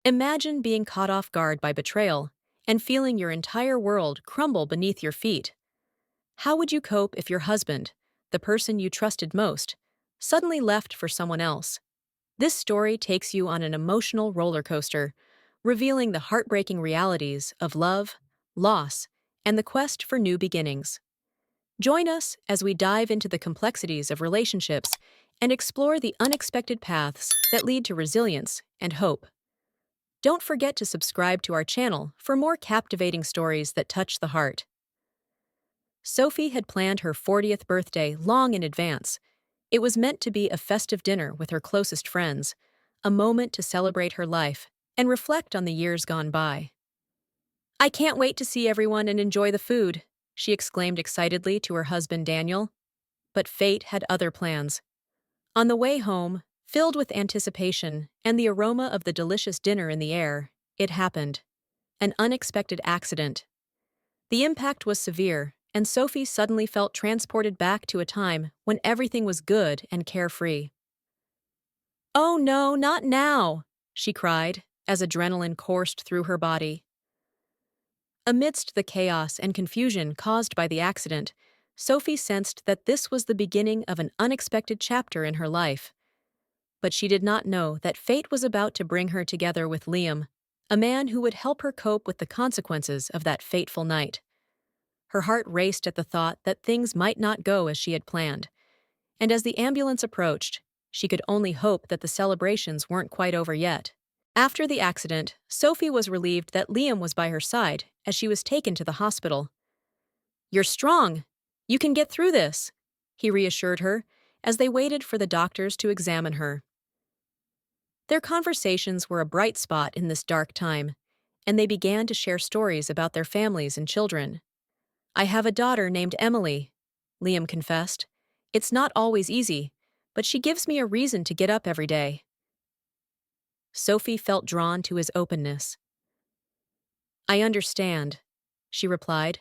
Imagine being caught off guard by betrayal and feeling your entire world crumble beneath your feet. How would you cope if your husband, the person you trusted most, suddenly left for someone else? This story takes you on an emotional roller coaster, revealing the heartbreaking realities of love, loss, and the quest for new beginnings. Join us as we dive into the complexities of relationships and explore the unexpected paths that lead to resilience and hope. Don't forget to subscribe to our channel for more captivating stories that touch the heart. Sophie had planned her 40th birthday long in advance. It was meant to be a festive dinner with her closest friends, a moment to celebrate her life and reflect on the years gone by. "I can't wait to see everyone and enjoy the food," she exclaimed excitedly to her husband Daniel. But fate had other plans. On the way home, filled with anticipation and the aroma of the delicious dinner in the air, it happened. An unexpected accident. The impact was severe, and Sophie suddenly felt transported back to a time when everything was good and carefree. "Oh no, not now!" she cried, as adrenaline coursed through her body. Amidst the chaos and confusion caused by the accident, Sophie sensed that this was the beginning of an unexpected chapter in her life. But she did not know that fate was about to bring her together with Liam, a man who would help her cope with the consequences of that fateful night. Her heart raced at the thought that things might not go as she had planned, and as the ambulance approached, she could only hope that the celebrations weren't quite over yet. After the accident, Sophie was relieved that Liam was by her side as she was taken to the hospital. "You're strong. You can get through this," he reassured her as they waited for the doctors to examine her. Their conversations were a bright spot in this dark time, and they began to share stories about their families and children. "I have a daughter named Emily," Liam confessed. "It's not always easy, but she gives me a reason to get up every day." Sophie felt drawn to his openness. "I understand," she replied,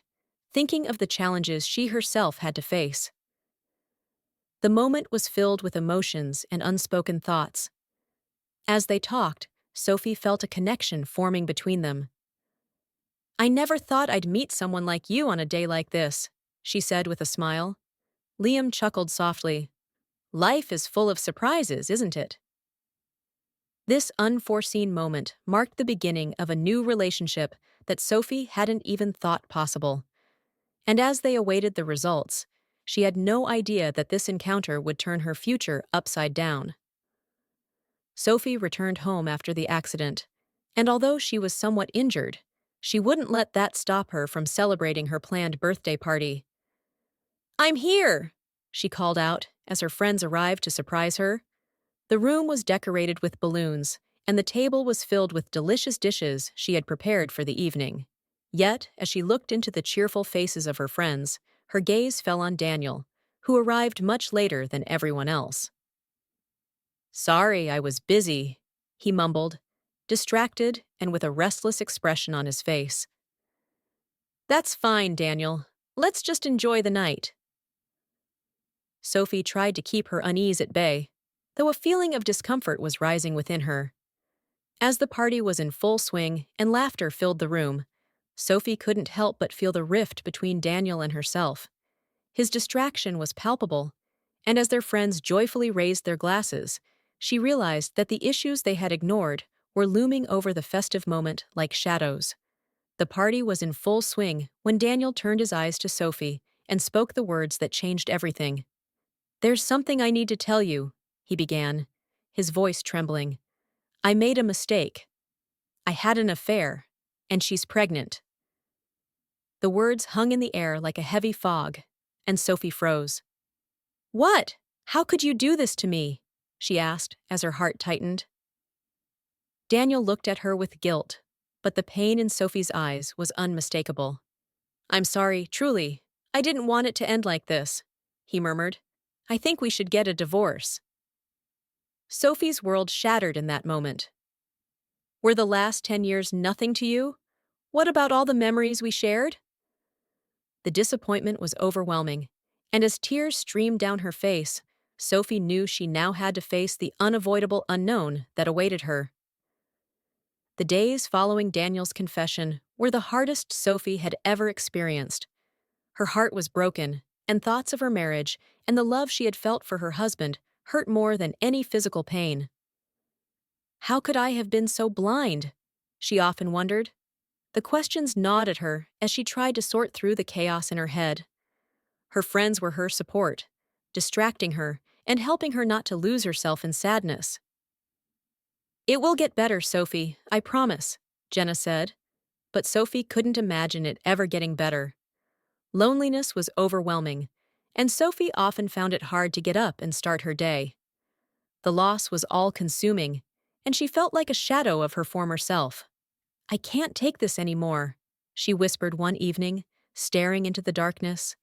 thinking of the challenges she herself had to face. The moment was filled with emotions and unspoken thoughts. As they talked, Sophie felt a connection forming between them. "I never thought I'd meet someone like you on a day like this," she said with a smile. Liam chuckled softly. "Life is full of surprises, isn't it?" This unforeseen moment marked the beginning of a new relationship that Sophie hadn't even thought possible. And as they awaited the results, she had no idea that this encounter would turn her future upside down. Sophie returned home after the accident, and although she was somewhat injured, she wouldn't let that stop her from celebrating her planned birthday party. "I'm here!" she called out as her friends arrived to surprise her. The room was decorated with balloons, and the table was filled with delicious dishes she had prepared for the evening. Yet, as she looked into the cheerful faces of her friends, her gaze fell on Daniel, who arrived much later than everyone else. "Sorry, I was busy," he mumbled, distracted and with a restless expression on his face. "That's fine, Daniel. Let's just enjoy the night." Sophie tried to keep her unease at bay, though a feeling of discomfort was rising within her. As the party was in full swing and laughter filled the room, Sophie couldn't help but feel the rift between Daniel and herself. His distraction was palpable, and as their friends joyfully raised their glasses, she realized that the issues they had ignored were looming over the festive moment like shadows. The party was in full swing when Daniel turned his eyes to Sophie and spoke the words that changed everything. "There's something I need to tell you," he began, his voice trembling. "I made a mistake. I had an affair, and she's pregnant." The words hung in the air like a heavy fog, and Sophie froze. "What? How could you do this to me?" she asked as her heart tightened. Daniel looked at her with guilt, but the pain in Sophie's eyes was unmistakable. "I'm sorry, truly. I didn't want it to end like this," he murmured. "I think we should get a divorce." Sophie's world shattered in that moment. "Were the last 10 years nothing to you? What about all the memories we shared?" The disappointment was overwhelming, and as tears streamed down her face, Sophie knew she now had to face the unavoidable unknown that awaited her. The days following Daniel's confession were the hardest Sophie had ever experienced. Her heart was broken, and thoughts of her marriage and the love she had felt for her husband hurt more than any physical pain. How could I have been so blind? She often wondered. The questions gnawed at her as she tried to sort through the chaos in her head. Her friends were her support, distracting her and helping her not to lose herself in sadness. "It will get better, Sophie, I promise," Jenna said. But Sophie couldn't imagine it ever getting better. Loneliness was overwhelming, and Sophie often found it hard to get up and start her day. The loss was all-consuming, and she felt like a shadow of her former self. "I can't take this anymore," she whispered one evening, staring into the darkness.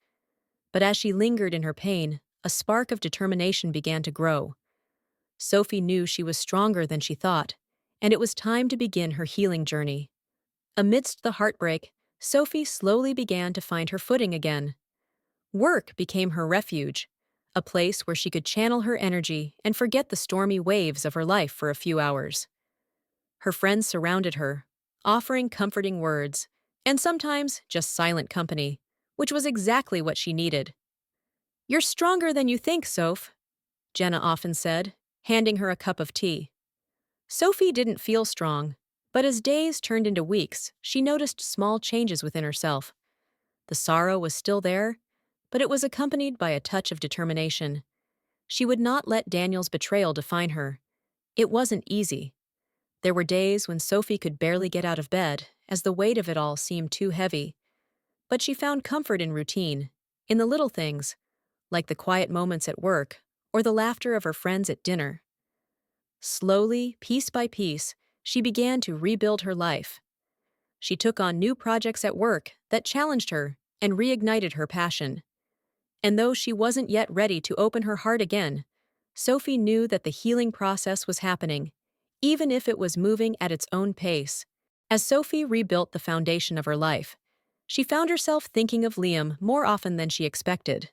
But as she lingered in her pain, a spark of determination began to grow. Sophie knew she was stronger than she thought, and it was time to begin her healing journey. Amidst the heartbreak, Sophie slowly began to find her footing again. Work became her refuge, a place where she could channel her energy and forget the stormy waves of her life for a few hours. Her friends surrounded her, offering comforting words, and sometimes just silent company, which was exactly what she needed. "You're stronger than you think, Soph," Jenna often said, handing her a cup of tea. Sophie didn't feel strong, but as days turned into weeks, she noticed small changes within herself. The sorrow was still there, but it was accompanied by a touch of determination. She would not let Daniel's betrayal define her. It wasn't easy. There were days when Sophie could barely get out of bed, as the weight of it all seemed too heavy. But she found comfort in routine, in the little things, like the quiet moments at work or the laughter of her friends at dinner. Slowly, piece by piece, she began to rebuild her life. She took on new projects at work that challenged her and reignited her passion. And though she wasn't yet ready to open her heart again, Sophie knew that the healing process was happening, even if it was moving at its own pace. As Sophie rebuilt the foundation of her life, she found herself thinking of Liam more often than she expected.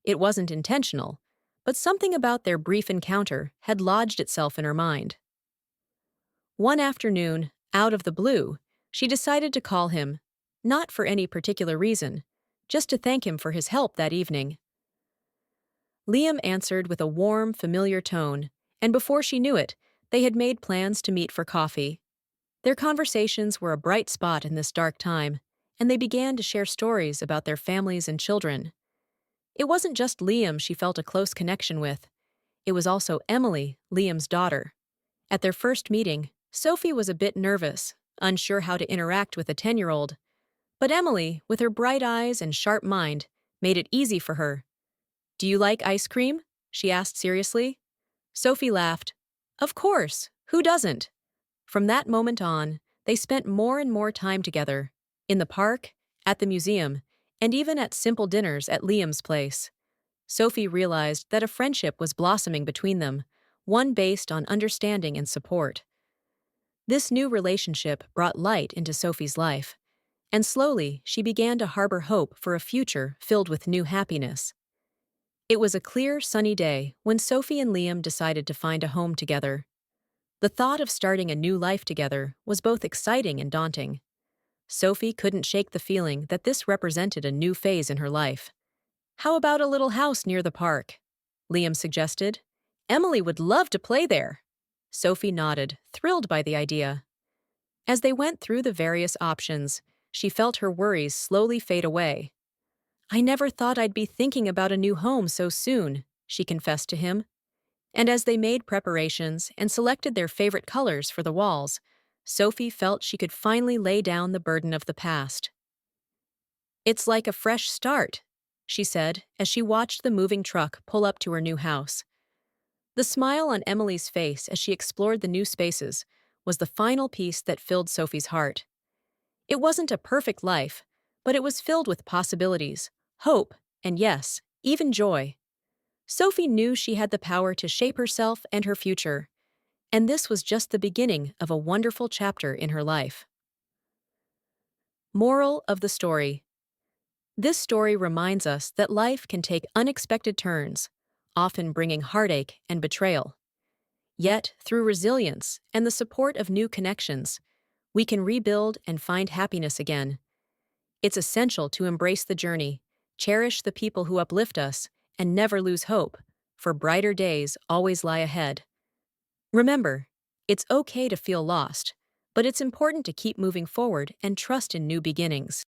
It wasn't intentional, but something about their brief encounter had lodged itself in her mind. One afternoon, out of the blue, she decided to call him, not for any particular reason, just to thank him for his help that evening. Liam answered with a warm, familiar tone, and before she knew it, they had made plans to meet for coffee. Their conversations were a bright spot in this dark time, and they began to share stories about their families and children. It wasn't just Liam she felt a close connection with. It was also Emily, Liam's daughter. At their first meeting, Sophie was a bit nervous, unsure how to interact with a 10-year-old. But Emily, with her bright eyes and sharp mind, made it easy for her. "Do you like ice cream?" she asked seriously. Sophie laughed. "Of course, who doesn't?" From that moment on, they spent more and more time together, in the park, at the museum, and even at simple dinners at Liam's place. Sophie realized that a friendship was blossoming between them, one based on understanding and support. This new relationship brought light into Sophie's life, and slowly she began to harbor hope for a future filled with new happiness. It was a clear, sunny day when Sophie and Liam decided to find a home together. The thought of starting a new life together was both exciting and daunting. Sophie couldn't shake the feeling that this represented a new phase in her life. "How about a little house near the park?" Liam suggested. "Emily would love to play there." Sophie nodded, thrilled by the idea. As they went through the various options, she felt her worries slowly fade away. "I never thought I'd be thinking about a new home so soon," she confessed to him. And as they made preparations and selected their favorite colors for the walls, Sophie felt she could finally lay down the burden of the past. "It's like a fresh start," she said as she watched the moving truck pull up to her new house. The smile on Emily's face as she explored the new spaces was the final piece that filled Sophie's heart. It wasn't a perfect life, but it was filled with possibilities, hope, and yes, even joy. Sophie knew she had the power to shape herself and her future, and this was just the beginning of a wonderful chapter in her life. Moral of the story. This story reminds us that life can take unexpected turns, often bringing heartache and betrayal. Yet, through resilience and the support of new connections, we can rebuild and find happiness again. It's essential to embrace the journey, cherish the people who uplift us, and never lose hope, for brighter days always lie ahead. Remember, it's okay to feel lost, but it's important to keep moving forward and trust in new beginnings.